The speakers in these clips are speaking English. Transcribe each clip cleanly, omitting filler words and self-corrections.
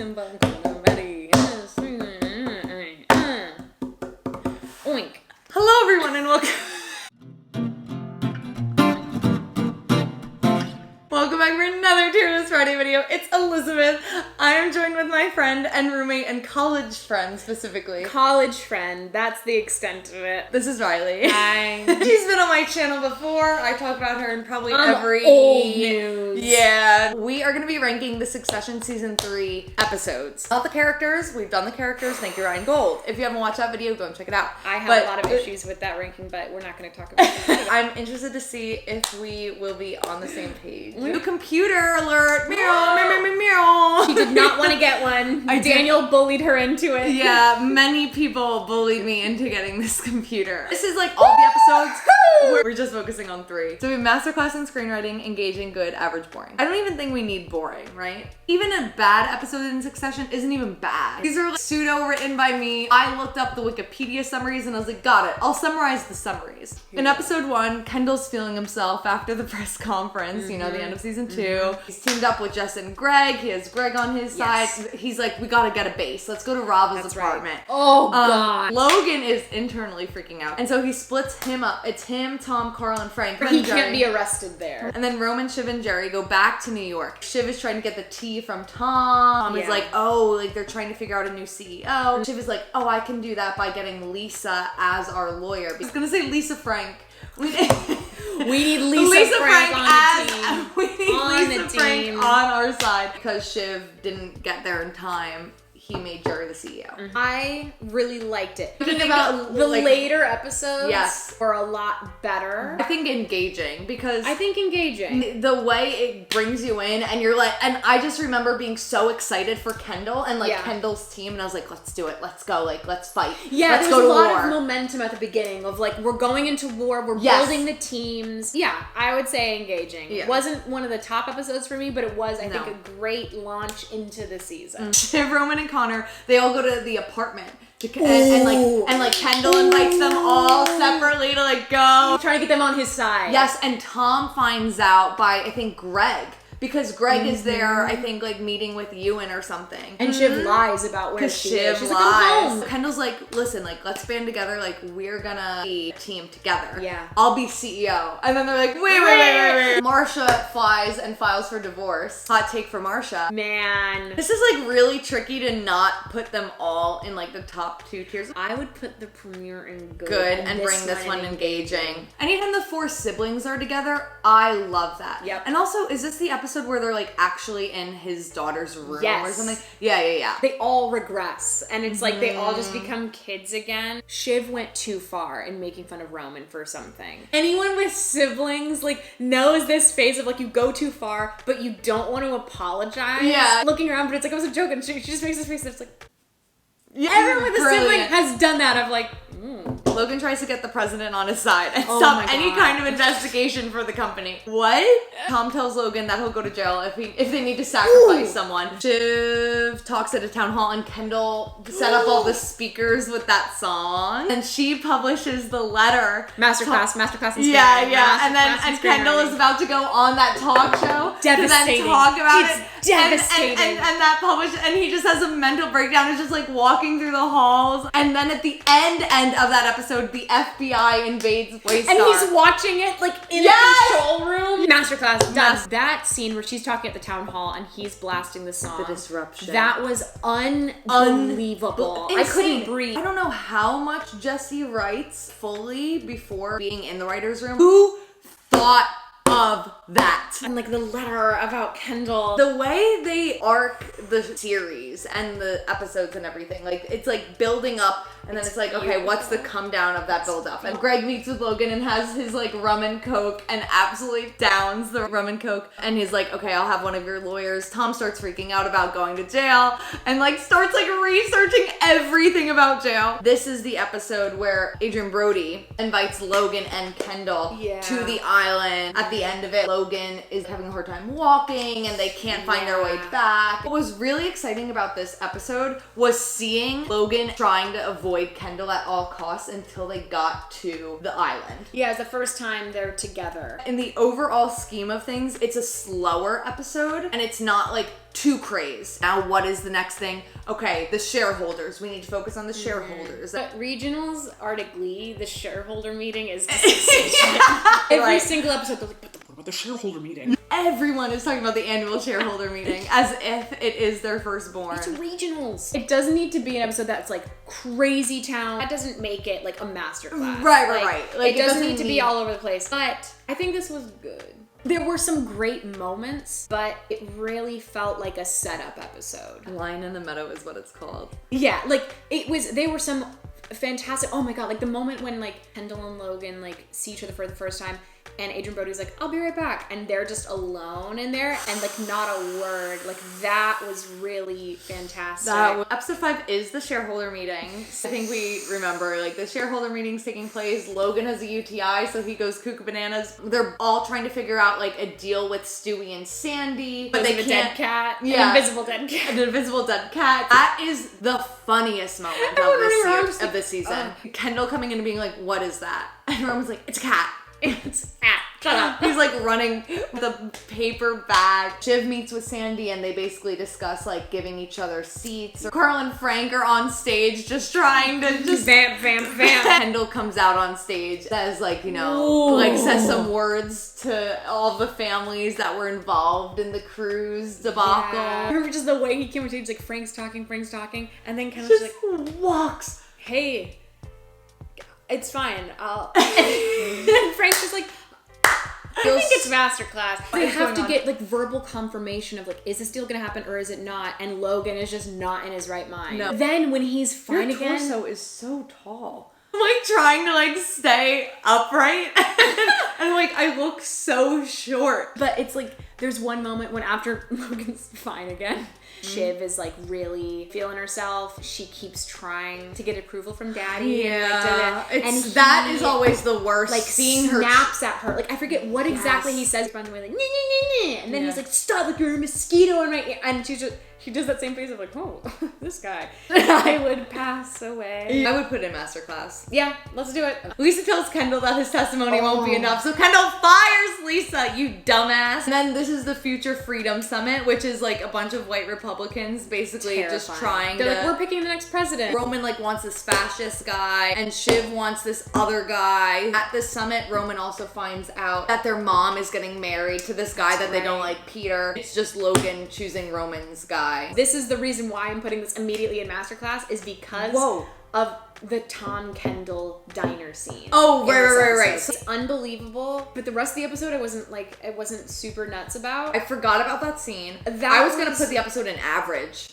Ready. Oink. Hello everyone and welcome. Welcome back for another Tear This Friday video. It's Elizabeth. I am joined with my friend and roommate and college friend specifically. College friend, that's the extent of it. This is Reilly. Hi. She's been on my channel before. I talk about her in probably every... old news. Yeah. We are going to be ranking the Succession Season 3 episodes. Not the characters. We've done the characters. Thank you, Ryan Gold. If you haven't watched that video, go and check it out. I have a lot of issues with that ranking, but we're not going to talk about it. I'm interested to see if we will be on the same page. New computer alert. Meow, meow, meow, meow. She did not want to get one. Daniel bullied her into it. Yeah, many people bullied me into getting this computer. This is like all the episodes. We're just focusing on 3. So we have masterclass in screenwriting, engaging, good, average, boring. I don't even think we need boring, right? Even a bad episode in Succession isn't even bad. These are like pseudo written by me. I looked up the Wikipedia summaries and I was like, got it. I'll summarize the summaries. In episode 1, Kendall's feeling himself after the press conference, you know, the end of season 2. He's teamed up with Jess and Greg. He has Greg on his side. He's like, we gotta get a base. Let's go to Rava's apartment. Right. Oh, God. Logan is internally freaking out. And so he splits him up. It's him, Tom, Carl, and Frank. He can't be arrested there. And then Roman, Shiv, and Jerry go back to New York. Shiv is trying to get the tea from Tom. Tom is like, oh, like they're trying to figure out a new CEO. Shiv is like, oh, I can do that by getting Lisa as our lawyer. I was gonna say Lisa Frank. We need Lisa Frank on the team. We need Lisa Frank on our side. Because Shiv didn't get there in time, he made Jerry the CEO. I really liked it. Think about the later episodes Yes. were a lot better. I think engaging because I think engaging. The way it brings you in and you're like, and I just remember being so excited for Kendall and like Kendall's team and I was like, let's do it. Let's go. Like, let's fight. Yeah, let's there's go to a lot war. of momentum at the beginning of like, we're going into war. We're building the teams. Yeah, I would say engaging. Yeah. It wasn't one of the top episodes for me, but it was, I think, a great launch into the season. Shiv, Roman, and Connor, they all go to the apartment. And like Kendall invites them all separately to like go. Trying to get them on his side. Yes, and Tom finds out by, I think, Greg. Because Greg is there, I think, like, meeting with Ewan or something. And Shiv lies about where she is. She's lies. like, I'm home. Kendall's like, listen, like, let's band together. Like, we're gonna be a team together. Yeah. I'll be CEO. And then they're like, wait. Marsha flies and files for divorce. Hot take for Marsha. Man. This is, like, really tricky to not put them all in, like, the top 2 tiers. I would put the premiere in good and bring this one engaging. Anytime the 4 siblings are together, I love that. Yep. And also, is this the episode where they're like actually in his daughter's room or something? Yeah. They all regress and it's like they all just become kids again. Shiv went too far in making fun of Roman for something. Anyone with siblings like knows this phase of like you go too far but you don't want to apologize. Yeah. Looking around but it's like it was a joke and she just makes this face that's like everyone with a sibling has done that of like Logan tries to get the president on his side and stop any kind of investigation for the company. What? Tom tells Logan that he'll go to jail if they need to sacrifice someone. Shiv talks at a town hall and Kendall set up all the speakers with that song. And she publishes the letter. Masterclass in screenwriting. Yeah. And Kendall is about to go on that talk show devastating. to then talk about it. Devastating. And that published, and he just has a mental breakdown. He's just like walking through the halls. And then at the end of that episode, the FBI invades Waystar. And he's watching it like in the control room. Masterclass done. That scene where she's talking at the town hall and he's blasting the song. The disruption. That was unbelievable. I couldn't breathe. I don't know how much Jesse writes fully before being in the writer's room. Who thought of that? And like the letter about Kendall. The way they arc the series and the episodes and everything, like it's like building up and then it's like, okay, what's the come down of that build up? And Greg meets with Logan and has his like rum and coke and absolutely downs the rum and coke. And he's like, okay, I'll have one of your lawyers. Tom starts freaking out about going to jail and like starts like researching everything about jail. This is the episode where Adrian Brody invites Logan and Kendall to the island at the end of it, Logan is having a hard time walking and they can't find their way back. What was really exciting about this episode was seeing Logan trying to avoid Kendall at all costs until they got to the island. Yeah, it's the first time they're together. In the overall scheme of things, it's a slower episode and it's not like too crazed. Now, what is the next thing? Okay, the shareholders. We need to focus on the shareholders. But regionals are to Glee. The shareholder meeting is every single episode. They're like, but what about the shareholder meeting? Everyone is talking about the annual shareholder meeting as if it is their firstborn. It's regionals. It doesn't need to be an episode that's like crazy town. That doesn't make it like a masterclass. Right. Like, it doesn't need to be all over the place. But I think this was good. There were some great moments, but it really felt like a setup episode. Lion in the Meadow is what it's called. Yeah, like there were some fantastic, oh my god, like the moment when like Kendall and Logan like see each other for the first time and Adrian Brody's like, I'll be right back. And they're just alone in there and like not a word. Like that was really fantastic. Episode 5 is the shareholder meeting. I think we remember like the shareholder meeting's taking place. Logan has a UTI, so he goes cuckoo bananas. They're all trying to figure out like a deal with Stewie and Sandy. But they can't. A dead cat. Yeah. An invisible dead cat. An invisible dead cat. That is the funniest moment of this season. Kendall coming in and being like, what is that? And Roman's like, it's a cat. It's a cat. Shut up. He's like running with a paper bag. Shiv meets with Sandy and they basically discuss like giving each other seats. Carl and Frank are on stage just trying to just vamp. Kendall comes out on stage, says like, you know, like says some words to all the families that were involved in the cruise debacle. Yeah. I remember just the way he came on stage, like Frank's talking, and then Kendall's just like walks. Hey, it's fine. And Frank's just like, I think it's masterclass. They have to get like verbal confirmation of like, is this deal gonna happen or is it not? And Logan is just not in his right mind. No. Then when he's fine Your again, torso is so tall. I'm like trying to like stay upright and like I look so short. But it's like there's one moment when after Logan's fine again, Shiv is like really feeling herself. She keeps trying to get approval from Daddy. Yeah, and is always the worst. Like seeing her her snaps at her. Like I forget what exactly he says. By the way, like and then he's like, "Stop! Like you're a mosquito in my ear." And she does that same face of like, "Oh, this guy." I would pass away. I would put in masterclass. Yeah, let's do it. Lisa tells Kendall that his testimony won't be enough, so Kendall fires Lisa, you dumbass. And then this is the Future Freedom Summit, which is like a bunch of white Republicans basically just trying They're like, we're picking the next president. Roman like wants this fascist guy, and Shiv wants this other guy. At the summit, Roman also finds out that their mom is getting married to this guy that they don't like, Peter. It's just Logan choosing Roman's guy. This is the reason why I'm putting this immediately in masterclass is because of the Tom Kendall diner scene. Oh, right. So it's unbelievable. But the rest of the episode, I wasn't super nuts about. I forgot about that scene. I was gonna put the episode in average.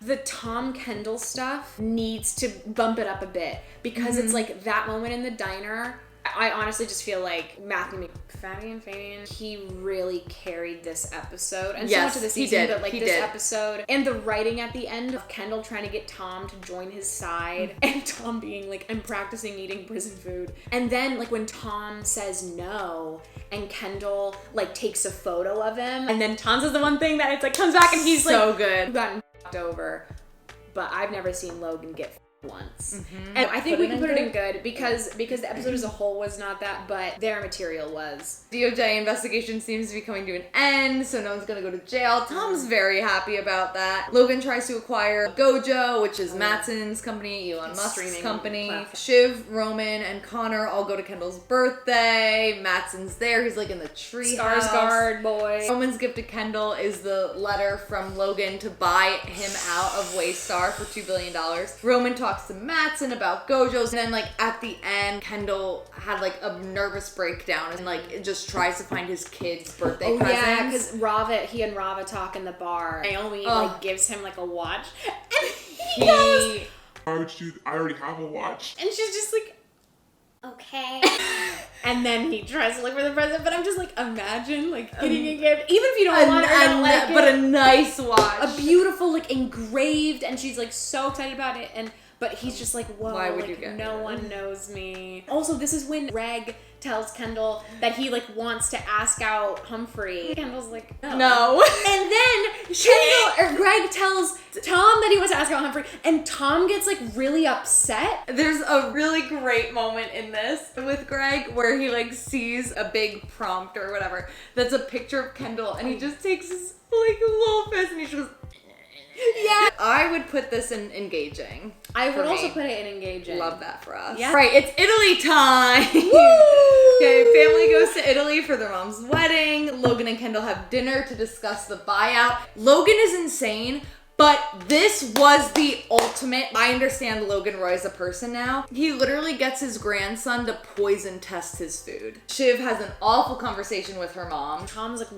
The Tom Kendall stuff needs to bump it up a bit because it's like that moment in the diner. I honestly just feel like Matthew McFadden, he really carried this episode. And so much of the season, but like this episode. And the writing at the end of Kendall trying to get Tom to join his side. And Tom being like, I'm practicing eating prison food. And then like when Tom says no, and Kendall like takes a photo of him. And then Tom says the one thing that it's like comes back and he's like, so good. Gotten over. But I've never seen Logan get once. And I think we can put it in good because the episode as a whole was not that, but their material was. DOJ investigation seems to be coming to an end, so no one's gonna go to jail. Tom's very happy about that. Logan tries to acquire Gojo, which is Mattson's company, Elon Musk's company. Platform. Shiv, Roman, and Connor all go to Kendall's birthday. Mattson's there. He's like in the tree house. Skarsgård boy. Roman's gift to Kendall is the letter from Logan to buy him out of Waystar for $2 billion. Roman talks to Mattson about Gojo's, and then like at the end, Kendall had like a nervous breakdown and like just tries to find his kid's birthday presents. Yeah, because he and Rava talk in the bar. Naomi like gives him like a watch, and he goes, "Why would you? I already have a watch." And she's just like, okay. And then he tries to look for the present, but I'm just like, imagine like getting a gift, even if you don't want it or don't like it, but a nice watch, a beautiful like engraved, and she's like so excited about it. But he's just like, whoa, Why would like, you get no here? one knows me. Also, this is when Greg tells Kendall that he like wants to ask out Humphrey. Kendall's like, no. And then Greg tells Tom that he wants to ask out Humphrey, and Tom gets like really upset. There's a really great moment in this with Greg where he like sees a big prompt or whatever that's a picture of Kendall, and he just takes his like little fist and he just Yeah. I would put this in engaging. I would for also me. put it in engaging. Love that for us. Yeah. Right, it's Italy time. Okay, family goes to Italy for their mom's wedding. Logan and Kendall have dinner to discuss the buyout. Logan is insane, but this was the ultimate. I understand Logan Roy as a person now. He literally gets his grandson to poison test his food. Shiv has an awful conversation with her mom. Tom's like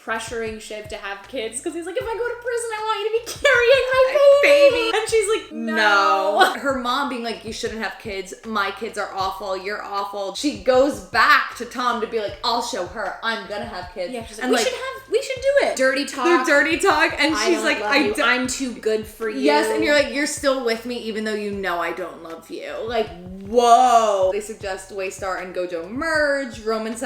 pressuring Shiv to have kids because he's like, if I go to prison, I want you to be carrying my baby. And she's like, no. Her mom being like, you shouldn't have kids. My kids are awful. You're awful. She goes back to Tom to be like, I'll show her. I'm gonna have kids. Yeah, she's like, and we should do it. Dirty talk. Their dirty talk. And I she's don't like, love you. I'm too good for you. Yes, and you're like, you're still with me even though you know I don't love you. Like, whoa. They suggest Waystar and Gojo merge. Roman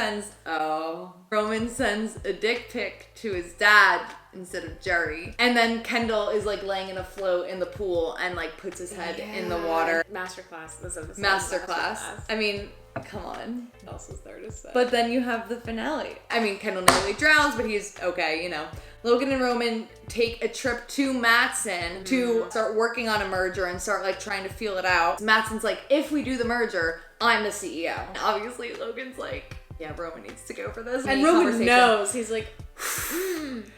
sends a dick pic to his dad instead of Jerry. And then Kendall is like laying in a float in the pool and like puts his head in the water. Masterclass. This episode. Masterclass. I mean, come on. What else is there to say? But then you have the finale. I mean, Kendall nearly drowns, but he's okay, you know. Logan and Roman take a trip to Matson to start working on a merger and start like trying to feel it out. Matson's like, if we do the merger, I'm the CEO. And obviously, Logan's like, yeah, Roman needs to go for this. And Roman knows. He's like,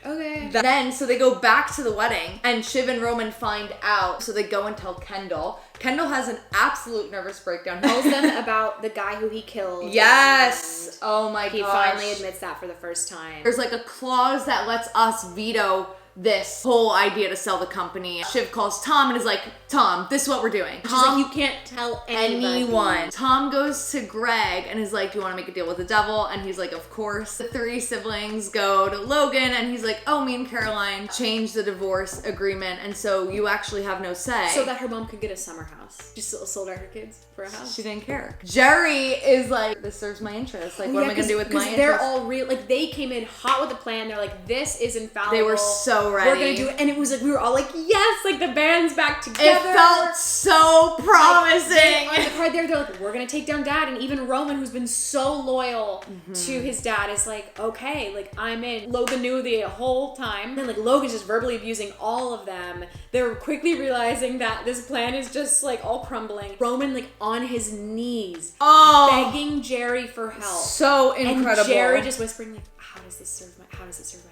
okay. Then, so they go back to the wedding, and Shiv and Roman find out, so they go and tell Kendall. Kendall has an absolute nervous breakdown. Tells them about the guy who he killed. Yes! Oh my gosh. He finally admits that for the first time. There's like a clause that lets us veto this whole idea to sell the company. Shiv calls Tom and is like, Tom, this is what we're doing. She's like, you can't tell anyone. Tom goes to Greg and is like, do you want to make a deal with the devil? And he's like, of course. The three siblings go to Logan and he's like, oh, me and Caroline changed the divorce agreement and so you actually have no say. So that her mom could get a summer house. She sold out her kids for a house. She didn't care. Jerry is like, this serves my interest. Like, what am I gonna do with my interest? They're all real. Like, they came in hot with a plan. They're like, this is infallible. They were so ready. We're gonna do it. And it was like, we were all like, yes, like the band's back together. It felt so promising. Like, on the card there, they're like, we're gonna take down dad. And even Roman, who's been so loyal to his dad, is like, okay, like I'm in. Logan knew the whole time. And then like Logan's just verbally abusing all of them. They're quickly realizing that this plan is just like all crumbling. Roman like on his knees, begging Jerry for help. So incredible. And Jerry just whispering like, how does this serve my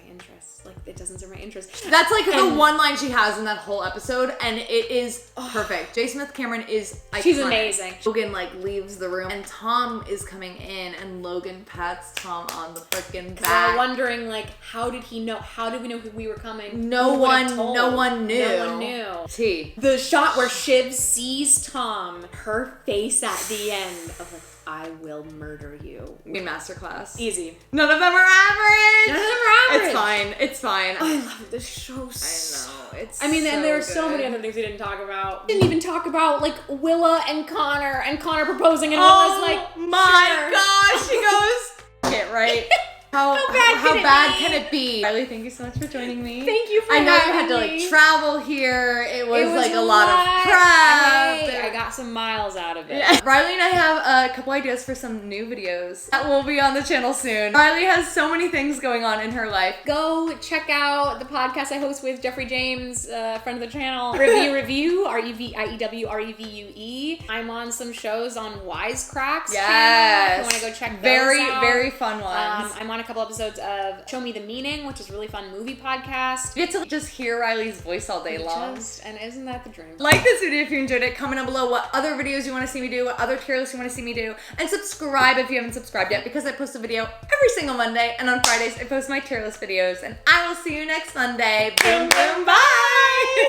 interests? Like, it doesn't serve my interests. That's like the one line she has in that whole episode, and it is perfect. J. Smith Cameron is iconic. She's amazing. Logan like leaves the room, and Tom is coming in, and Logan pats Tom on the freaking back. We're wondering like, how did he know? How did we know we were coming? No one knew. No one knew. T. The shot where Shiv sees Tom, her face at the end of like, I will murder you. In masterclass. Easy. None of them are average. None of them are average. It's fine. It's fine. I love this show so. I know. It's I mean, so and there are so many other things we didn't talk about. We didn't even talk about like Willa and Connor proposing, and Willa's like, my gosh, she goes, get right. How bad can it be? Reilly, thank you so much for joining me. Thank you for having me. I know you had to like travel here. It was like a lot of prep. I got some miles out of it. Yeah. Reilly and I have a couple ideas for some new videos that will be on the channel soon. Reilly has so many things going on in her life. Go check out the podcast I host with Jeffrey James, friend of the channel. Review, REVIEWE. I'm on some shows on Wisecracks. Yes. If you want to go check those out. Very fun ones. I'm on a couple episodes of Show Me the Meaning, which is a really fun movie podcast. You get to just hear Reilly's voice all day long. And isn't that the dream? Like this video if you enjoyed it. Comment down below what other videos you want to see me do, what other tier lists you want to see me do, and subscribe if you haven't subscribed yet, because I post a video every single Monday, and on Fridays I post my tier list videos, and I will see you next Monday. Boom, boom, bye!